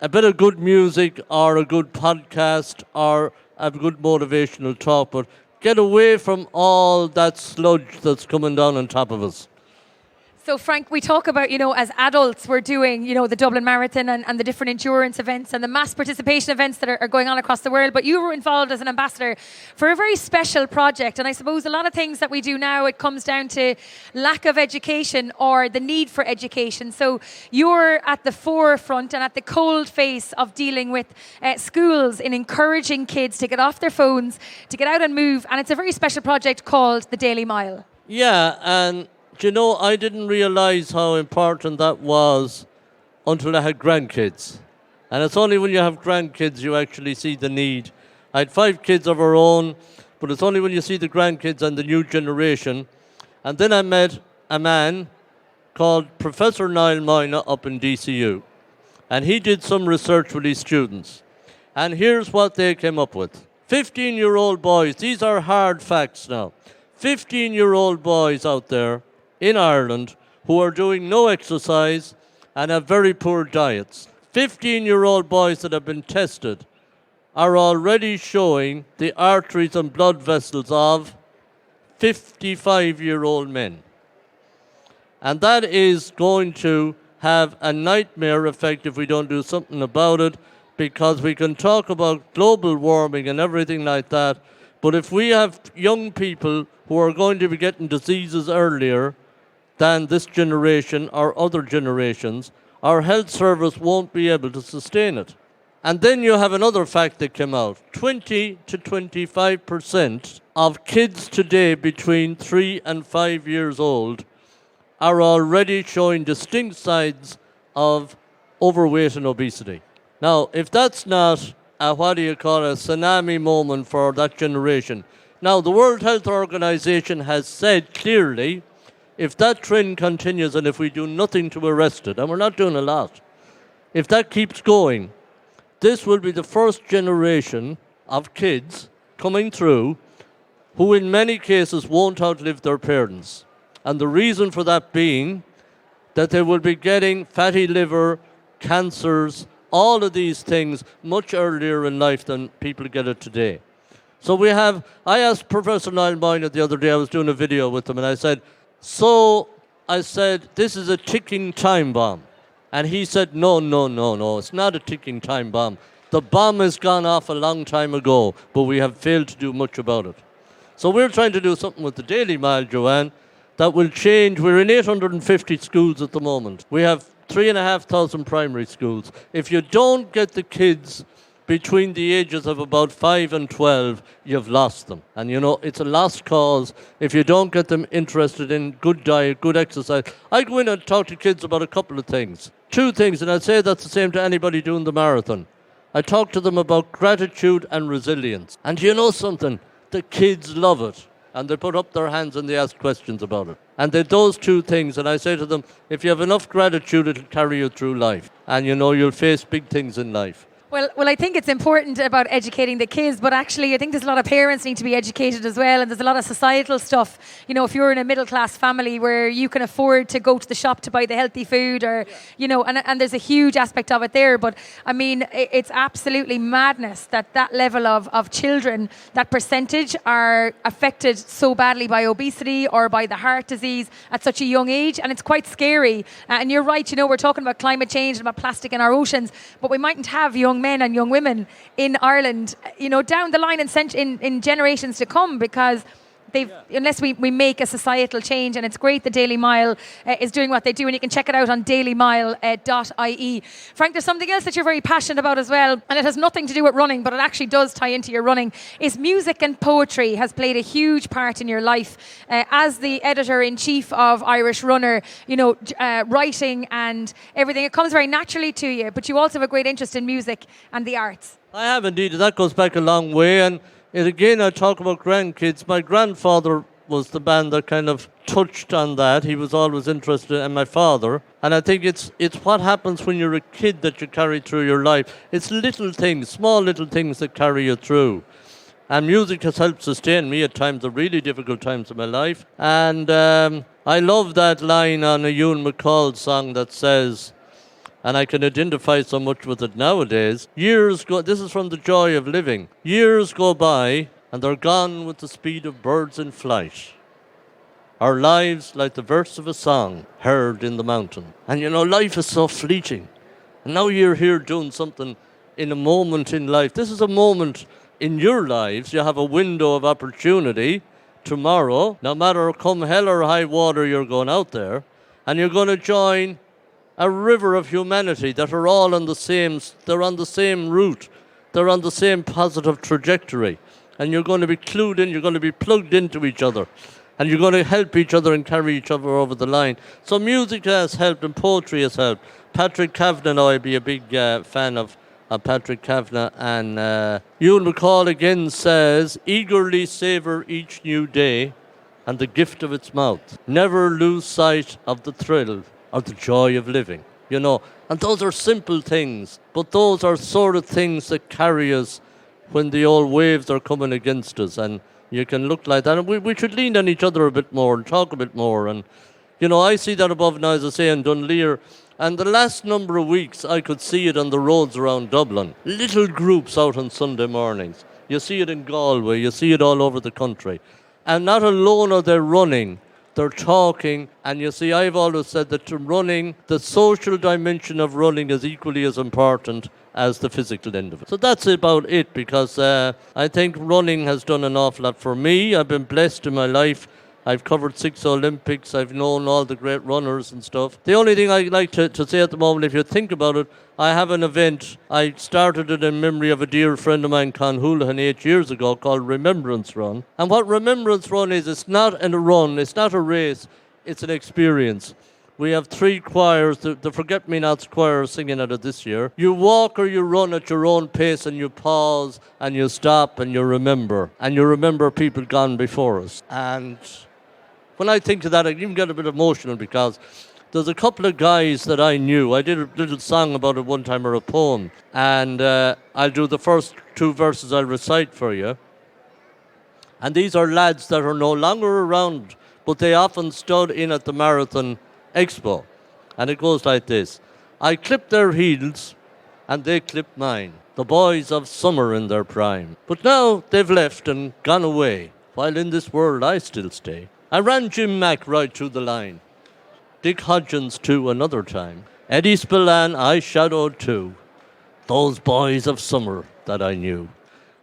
bit of good music or a good podcast or a good motivational talk, but get away from all that sludge that's coming down on top of us. So, Frank, we talk about, as adults, we're doing, the Dublin Marathon and the different endurance events and the mass participation events that are going on across the world. But you were involved as an ambassador for a very special project. And I suppose a lot of things that we do now, it comes down to lack of education or the need for education. So you're at the forefront and at the cold face of dealing with schools in encouraging kids to get off their phones, to get out and move. And it's a very special project called the Daily Mile. Yeah, and I didn't realise how important that was until I had grandkids. And it's only when you have grandkids you actually see the need. I had 5 kids of our own, but it's only when you see the grandkids and the new generation. And then I met a man called Professor Niall Moyna up in DCU. And he did some research with his students. And here's what they came up with. 15-year-old boys, these are hard facts now. 15-year-old boys out there in Ireland who are doing no exercise and have very poor diets. 15-year-old boys that have been tested are already showing the arteries and blood vessels of 55-year-old men. And that is going to have a nightmare effect if we don't do something about it, because we can talk about global warming and everything like that, but if we have young people who are going to be getting diseases earlier than this generation or other generations, our health service won't be able to sustain it. And then you have another fact that came out. 20 to 25% of kids today between 3 and 5 years old are already showing distinct signs of overweight and obesity. Now, if that's not a tsunami moment for that generation. Now, the World Health Organization has said clearly, if that trend continues and if we do nothing to arrest it, and we're not doing a lot, if that keeps going, this will be the first generation of kids coming through who in many cases won't outlive their parents. And the reason for that being that they will be getting fatty liver, cancers, all of these things much earlier in life than people get it today. So I asked Professor Niall Moynihan the other day, I was doing a video with him, and I said, this is a ticking time bomb. And he said, no, it's not a ticking time bomb. The bomb has gone off a long time ago, but we have failed to do much about it. So we're trying to do something with the Daily Mile, Joanne, that will change. We're in 850 schools at the moment. We have 3,500 primary schools. If you don't get the kids between the ages of about 5 and 12, you've lost them. And it's a lost cause if you don't get them interested in good diet, good exercise. I go in and talk to kids about a couple of things. 2 things, and I'd say that's the same to anybody doing the marathon. I talk to them about gratitude and resilience. And you know something? The kids love it. And they put up their hands and they ask questions about it. And those 2 things, and I say to them, if you have enough gratitude, it'll carry you through life. And you'll face big things in life. Well, I think it's important about educating the kids, but actually I think there's a lot of parents need to be educated as well, and there's a lot of societal stuff. If you're in a middle-class family where you can afford to go to the shop to buy the healthy food, or, and there's a huge aspect of it there, but I mean, it's absolutely madness that level of children, that percentage are affected so badly by obesity or by the heart disease at such a young age, and it's quite scary. And you're right, we're talking about climate change and about plastic in our oceans, but we mightn't have young men and young women in Ireland, down the line in generations to come, because unless we make a societal change. And it's great the Daily Mile is doing what they do, and you can check it out on dailymile.ie. Frank, there's something else that you're very passionate about as well, and it has nothing to do with running, but it actually does tie into your running, is music and poetry has played a huge part in your life. As the editor-in-chief of Irish Runner, writing and everything, it comes very naturally to you, but you also have a great interest in music and the arts. I have indeed. That goes back a long way, and again, I talk about grandkids. My grandfather was the man that kind of touched on that. He was always interested, and my father. And I think it's what happens when you're a kid that you carry through your life. It's little things, small little things that carry you through. And music has helped sustain me at times, the really difficult times of my life. And I love that line on a Ewan MacColl song that says, and I can identify so much with it nowadays. This is from The Joy of Living. Years go by, and they're gone with the speed of birds in flight. Our lives like the verse of a song heard in the mountain. And life is so fleeting. And now you're here doing something in a moment in life. This is a moment in your lives. You have a window of opportunity tomorrow. No matter come hell or high water, you're going out there. And you're going to join a river of humanity that are all on the same route. They're on the same positive trajectory. And you're going to be clued in, you're going to be plugged into each other. And you're going to help each other and carry each other over the line. So music has helped and poetry has helped. Patrick Kavanagh, I'd be a big fan of Patrick Kavanagh. And Ewan MacColl again says, eagerly savour each new day and the gift of its mouth. Never lose sight of the thrill of the joy of living, And those are simple things, but those are sort of things that carry us when the old waves are coming against us. And You can look like that. And we should lean on each other a bit more and talk a bit more. And, I see that above now, as I say, in Dunleer. And the last number of weeks, I could see it on the roads around Dublin. Little groups out on Sunday mornings. You see it in Galway. You see it all over the country. And not alone are they running, they're talking. And you see, I've always said that running, the social dimension of running is equally as important as the physical end of it. So that's about it, because I think running has done an awful lot for me. I've been blessed in my life. I've covered 6 Olympics. I've known all the great runners and stuff. The only thing I'd like to say at the moment, if you think about it, I have an event. I started it in memory of a dear friend of mine, Con Houlihan, 8 years ago, called Remembrance Run. And what Remembrance Run is, it's not a run, it's not a race, it's an experience. We have 3 choirs, the Forget-Me-Nots choir singing at it this year. You walk or you run at your own pace, and you pause and you stop and you remember. And you remember people gone before us. And when I think of that, I even get a bit emotional, because there's a couple of guys that I knew. I did a little song about it one time, or a poem. And I'll do the first 2 verses I'll recite for you. And these are lads that are no longer around, but they often stood in at the marathon Expo. And it goes like this. I clipped their heels and they clipped mine, the boys of summer in their prime. But now they've left and gone away, while in this world I still stay. I ran Jim Mack right through the line, Dick Hodgins too another time. Eddie Spillane I shadowed too, those boys of summer that I knew.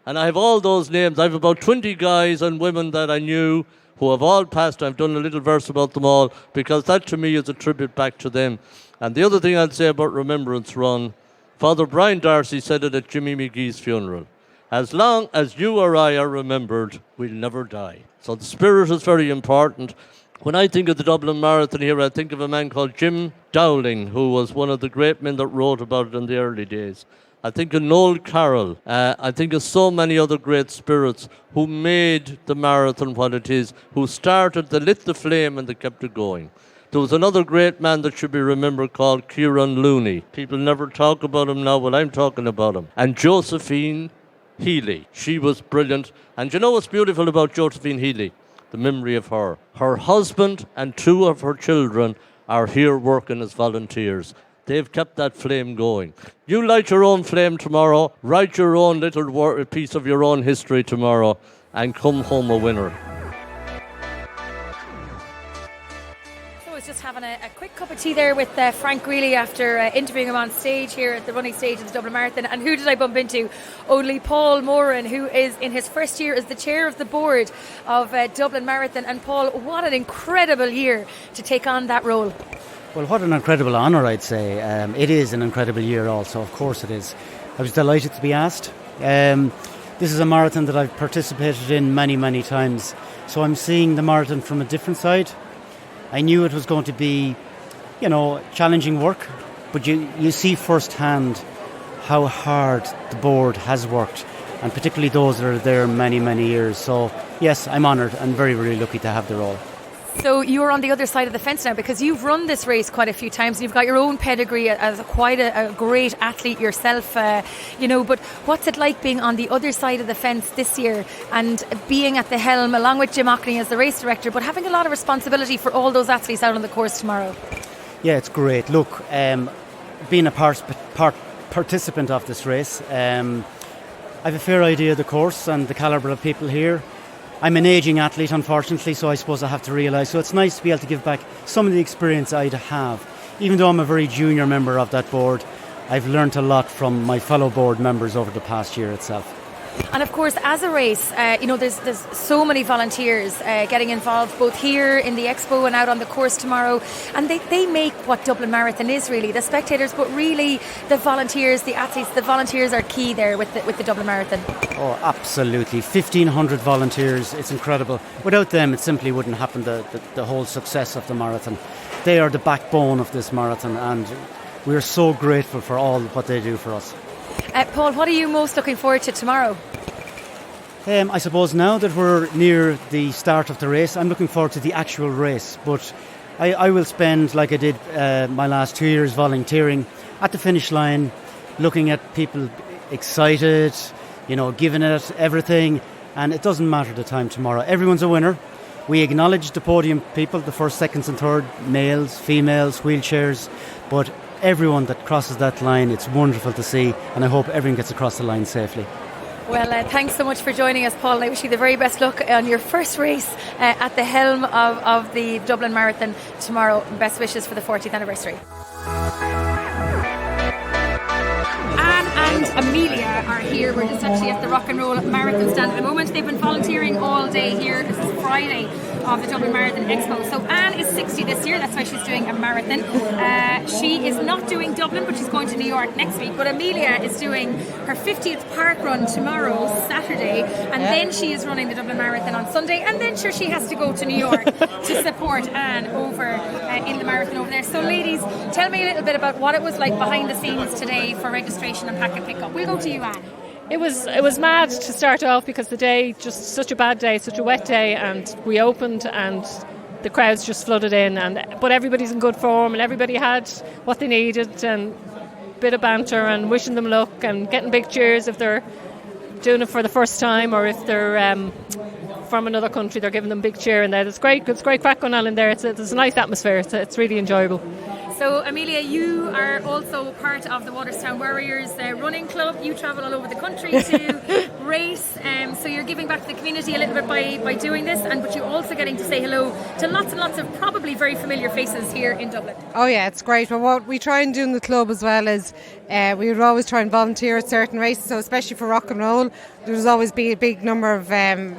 And I have all those names. I have about 20 guys and women that I knew who have all passed. I've done a little verse about them all, because that to me is a tribute back to them. And the other thing I'd say about Remembrance Run, Father Brian Darcy said it at Jimmy McGee's funeral. As long as you or I are remembered, we'll never die. So the spirit is very important. When I think of the Dublin Marathon here, I think of a man called Jim Dowling, who was one of the great men that wrote about it in the early days. I think of Noel Carroll. I think of so many other great spirits who made the marathon what it is, who lit the flame and they kept it going. There was another great man that should be remembered called Kieran Looney. People never talk about him now, well, I'm talking about him. And Josephine Healy. She was brilliant. And you know what's beautiful about Josephine Healy? The memory of her. Her husband and 2 of her children are here working as volunteers. They've kept that flame going. You light your own flame tomorrow, write your own little piece of your own history tomorrow, and come home a winner. So I was just having a quick cup of tea there with Frank Greeley after interviewing him on stage here at the running stage of the Dublin Marathon. And who did I bump into? Only Paul Moran, who is in his first year as the chair of the board of Dublin Marathon. And Paul, what an incredible year to take on that role. Well, what an incredible honour, I'd say. It is an incredible year also, of course it is. I was delighted to be asked. This is a marathon that I've participated in many, many times. So I'm seeing the marathon from a different side. I knew it was going to be, challenging work, but you see firsthand how hard the board has worked, and particularly those that are there many, many years. So, yes, I'm honoured and very, very lucky to have the role. So you're on the other side of the fence now, because you've run this race quite a few times and you've got your own pedigree as quite a great athlete yourself, but what's it like being on the other side of the fence this year and being at the helm along with Jim Ockney as the race director, but having a lot of responsibility for all those athletes out on the course tomorrow? Yeah, it's great. Look, being a participant of this race, I have a fair idea of the course and the calibre of people here. I'm an ageing athlete, unfortunately, so I suppose I have to realise. So it's nice to be able to give back some of the experience I'd have. Even though I'm a very junior member of that board, I've learnt a lot from my fellow board members over the past year itself. And of course, as a race, there's so many volunteers getting involved, both here in the Expo and out on the course tomorrow. And they make what Dublin Marathon is, really, the spectators, but really the volunteers, the athletes, the volunteers are key there with the Dublin Marathon. Oh, absolutely. 1,500 volunteers. It's incredible. Without them, it simply wouldn't happen, the whole success of the marathon. They are the backbone of this marathon, and we're so grateful for all what they do for us. Paul, what are you most looking forward to tomorrow? I suppose now that we're near the start of the race, I'm looking forward to the actual race. But I will spend, like I did my last 2 years, volunteering at the finish line, looking at people excited, giving it everything, and it doesn't matter the time tomorrow. Everyone's a winner. We acknowledge the podium people, the first, seconds and third, males, females, wheelchairs, but everyone that crosses that line, it's wonderful to see, and I hope everyone gets across the line safely. Well, thanks so much for joining us, Paul, and I wish you the very best luck on your first race at the helm of the Dublin Marathon tomorrow. Best wishes for the 40th anniversary. Anne and Amelia are here. We're just actually at the Rock and Roll Marathon stand at the moment. They've been volunteering all day here. This is Friday of the Dublin Marathon Expo. So Anne is 60 this year, that's why she's doing a marathon. She is not doing Dublin, but she's going to New York next week. But Amelia is doing her 50th park run tomorrow, Saturday, and then she is running the Dublin Marathon on Sunday, and then sure she has to go to New York to support Anne over in the marathon over there. So ladies, tell me a little bit about what it was like behind the scenes today for registration and pack and pick up. We'll go to you, Anne. It was mad to start off because the day, just such a bad day, such a wet day, and we opened and the crowds just flooded in, but everybody's in good form and everybody had what they needed, and a bit of banter and wishing them luck and getting big cheers if they're doing it for the first time, or if they're from another country, they're giving them big cheer in there. It's great crack going on in there. It's a nice atmosphere. It's really enjoyable. So Amelia, you are also part of the Waterstown Warriors running club. You travel all over the country to race, so you're giving back to the community a little bit by doing this, but you're also getting to say hello to lots and lots of probably very familiar faces here in Dublin. Oh yeah, it's great. But what we try and do in the club as well is we would always try and volunteer at certain races, so especially for rock and roll, there's always be a big number of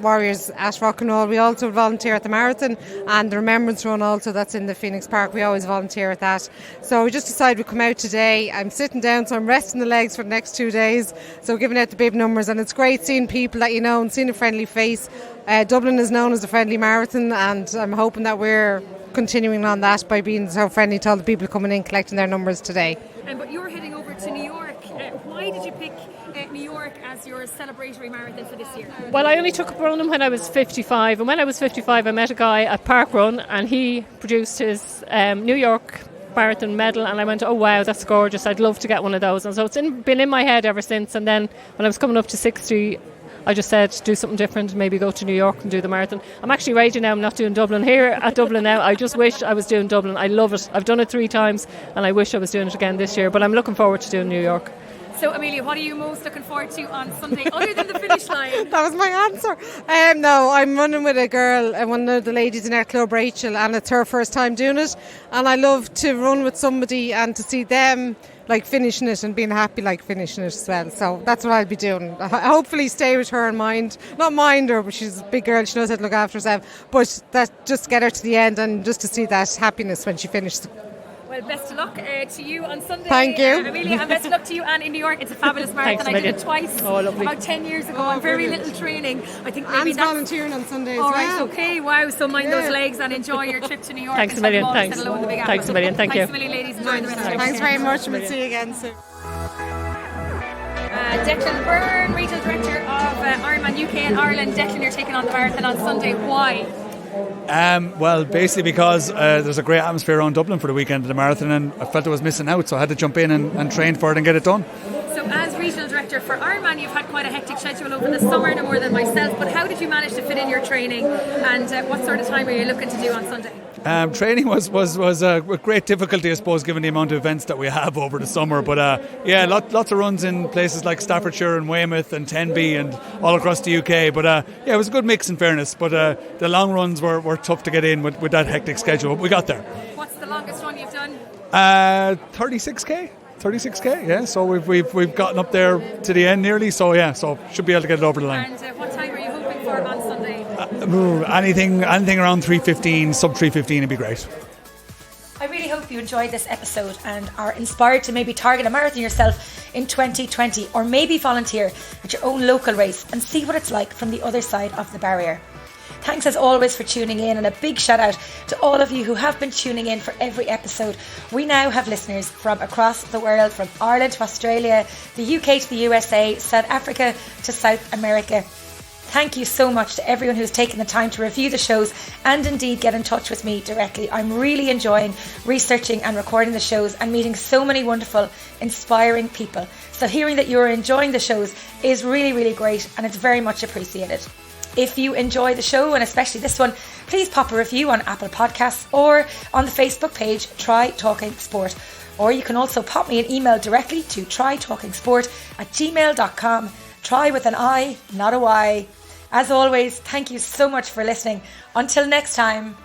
warriors at rock and roll. We also volunteer at the marathon and the Remembrance Run also, that's in the Phoenix Park. We always volunteer at that. So we just decided we'd come out today. I'm sitting down, so I'm resting the legs for the next 2 days. So we're giving out the bib numbers, and it's great seeing people that you know and seeing a friendly face. Dublin is known as a friendly marathon, and I'm hoping that we're continuing on that by being so friendly to all the people coming in collecting their numbers today. But you're heading over to New York. Why did you pick New York as your celebratory marathon for this year? Well, I only took up running when I was 55, and when I was 55 I met a guy at Park Run and he produced his New York marathon medal, and I went, oh wow, that's gorgeous, I'd love to get one of those. And so it's been in my head ever since. And then when I was coming up to 60, I just said do something different, maybe go to New York and do the marathon. I'm actually raging now I'm not doing Dublin here at Dublin now. I just wish I was doing Dublin. I love it. I've done it 3 times and I wish I was doing it again this year, but I'm looking forward to doing New York. So Amelia, what are you most looking forward to on Sunday other than the finish line? That was my answer. No, I'm running with a girl, one of the ladies in our club, Rachel, and it's her first time doing it, and I love to run with somebody and to see them like finishing it and being happy like finishing it as well. So that's what I'll be doing. I hopefully stay with her in mind, not mind her, but she's a big girl, she knows how to look after herself, but that just get her to the end and just to see that happiness when she finishes. Well, best of luck to you on Sunday. Thank you. Amelia, and best of luck to you, Anne, in New York. It's a fabulous marathon. I did it twice about 10 years ago on very little training. I think maybe Anne's volunteering on Sunday as well. well. Okay, wow. So mind those legs and enjoy your trip to New York. Thanks a million. Thanks. Thanks a million. Thank you. Thanks a million, ladies. Enjoy the rest of the Thanks very much. We'll see you again soon. Declan Byrne, Regional Director of Ironman UK and Ireland. Declan, you're taking on the marathon on Sunday. Why? Well, basically because there's a great atmosphere around Dublin for the weekend of the marathon, and I felt I was missing out, so I had to jump in and train for it and get it done. So as Regional Director for Ironman, you've had quite a hectic schedule over the summer, no more than myself, but how did you manage to fit in your training, and what sort of time are you looking to do on Sunday? Training was with great difficulty, I suppose, given the amount of events that we have over the summer. But lots of runs in places like Staffordshire and Weymouth and Tenby and all across the UK. But it was a good mix in fairness. But the long runs were tough to get in with that hectic schedule. But we got there. What's the longest run you've done? 36k. 36k, yeah. So we've gotten up there to the end nearly. So should be able to get it over the line. And what time are you hoping for on Sunday? Anything around 3:15, sub 3:15 would be great. I really hope you enjoyed this episode and are inspired to maybe target a marathon yourself in 2020, or maybe volunteer at your own local race and see what it's like from the other side of the barrier. Thanks as always for tuning in, and a big shout out to all of you who have been tuning in for every episode. We now have listeners from across the world, from Ireland to Australia, the UK to the USA, South Africa to South America. Thank you so much to everyone who's taken the time to review the shows and indeed get in touch with me directly. I'm really enjoying researching and recording the shows and meeting so many wonderful, inspiring people. So hearing that you're enjoying the shows is really, really great, and it's very much appreciated. If you enjoy the show, and especially this one, please pop a review on Apple Podcasts or on the Facebook page Try Talking Sport. Or you can also pop me an email directly to trytalkingsport@gmail.com. Try with an I, not a Y. As always, thank you so much for listening. Until next time.